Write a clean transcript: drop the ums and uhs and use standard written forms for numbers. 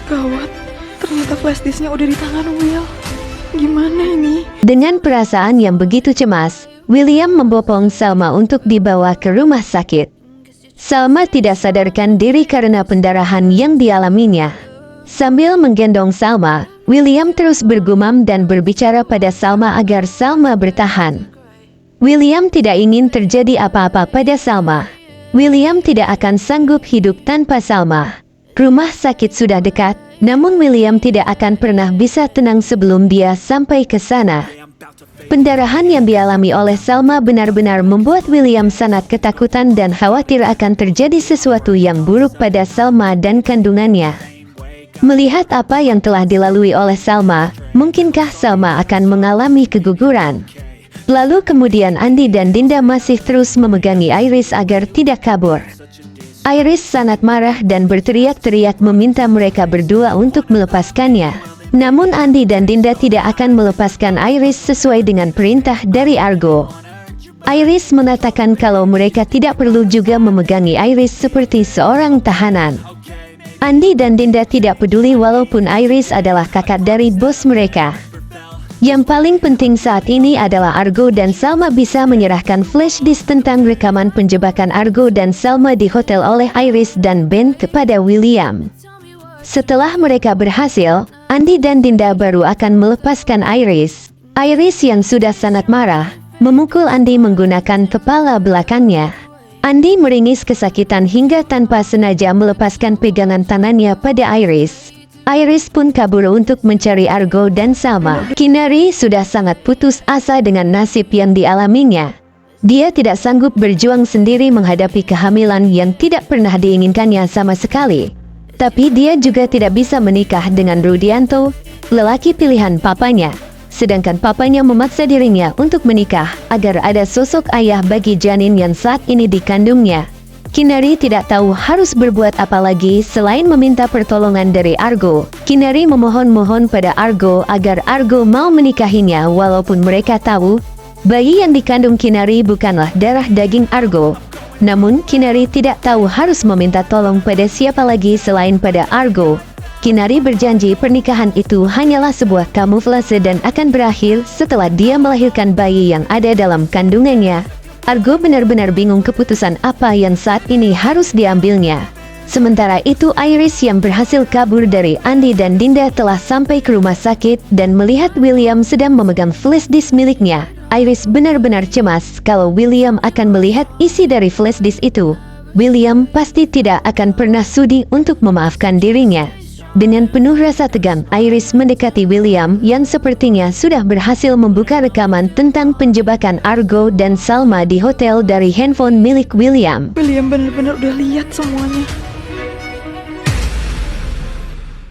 Gawat, ternyata flash disknya udah di tangan Will. Gimana ini? Dengan perasaan yang begitu cemas, William membopong Salma untuk dibawa ke rumah sakit. Salma tidak sadarkan diri karena pendarahan yang dialaminya. Sambil menggendong Salma, William terus bergumam dan berbicara pada Salma agar Salma bertahan. William tidak ingin terjadi apa-apa pada Salma. William tidak akan sanggup hidup tanpa Salma. Rumah sakit sudah dekat, namun William tidak akan pernah bisa tenang sebelum dia sampai ke sana. Pendarahan yang dialami oleh Salma benar-benar membuat William sangat ketakutan dan khawatir akan terjadi sesuatu yang buruk pada Salma dan kandungannya. Melihat apa yang telah dilalui oleh Salma, mungkinkah Salma akan mengalami keguguran? Lalu kemudian Andi dan Dinda masih terus memegangi Iris agar tidak kabur. Iris sangat marah dan berteriak-teriak meminta mereka berdua untuk melepaskannya. Namun Andi dan Dinda tidak akan melepaskan Iris sesuai dengan perintah dari Argo. Iris mengatakan kalau mereka tidak perlu juga memegangi Iris seperti seorang tahanan. Andi dan Dinda tidak peduli walaupun Iris adalah kakak dari bos mereka. Yang paling penting saat ini adalah Argo dan Salma bisa menyerahkan flash disk tentang rekaman penjebakan Argo dan Salma di hotel oleh Iris dan Ben kepada William. Setelah mereka berhasil, Andi dan Dinda baru akan melepaskan Iris. Iris yang sudah sangat marah, memukul Andi menggunakan kepala belakangnya. Andi meringis kesakitan hingga tanpa sengaja melepaskan pegangan tangannya pada Iris. Iris pun kabur untuk mencari Argo dan Salma. Kinari sudah sangat putus asa dengan nasib yang dialaminya. Dia tidak sanggup berjuang sendiri menghadapi kehamilan yang tidak pernah diinginkannya sama sekali. Tapi dia juga tidak bisa menikah dengan Rudianto, lelaki pilihan papanya. Sedangkan papanya memaksa dirinya untuk menikah agar ada sosok ayah bagi janin yang saat ini dikandungnya. Kinari tidak tahu harus berbuat apa lagi selain meminta pertolongan dari Argo. Kinari memohon-mohon pada Argo agar Argo mau menikahinya walaupun mereka tahu bayi yang dikandung Kinari bukanlah darah daging Argo. Namun Kinari tidak tahu harus meminta tolong pada siapa lagi selain pada Argo. Kinari berjanji pernikahan itu hanyalah sebuah kamuflase dan akan berakhir setelah dia melahirkan bayi yang ada dalam kandungannya. Argo benar-benar bingung keputusan apa yang saat ini harus diambilnya. Sementara itu Iris yang berhasil kabur dari Andi dan Dinda telah sampai ke rumah sakit dan melihat William sedang memegang flash disk miliknya. Iris benar-benar cemas kalau William akan melihat isi dari flash disk itu. William pasti tidak akan pernah sudi untuk memaafkan dirinya. Dengan penuh rasa tegang, Iris mendekati William yang sepertinya sudah berhasil membuka rekaman tentang penjebakan Argo dan Salma di hotel dari handphone milik William. William benar-benar udah lihat semuanya.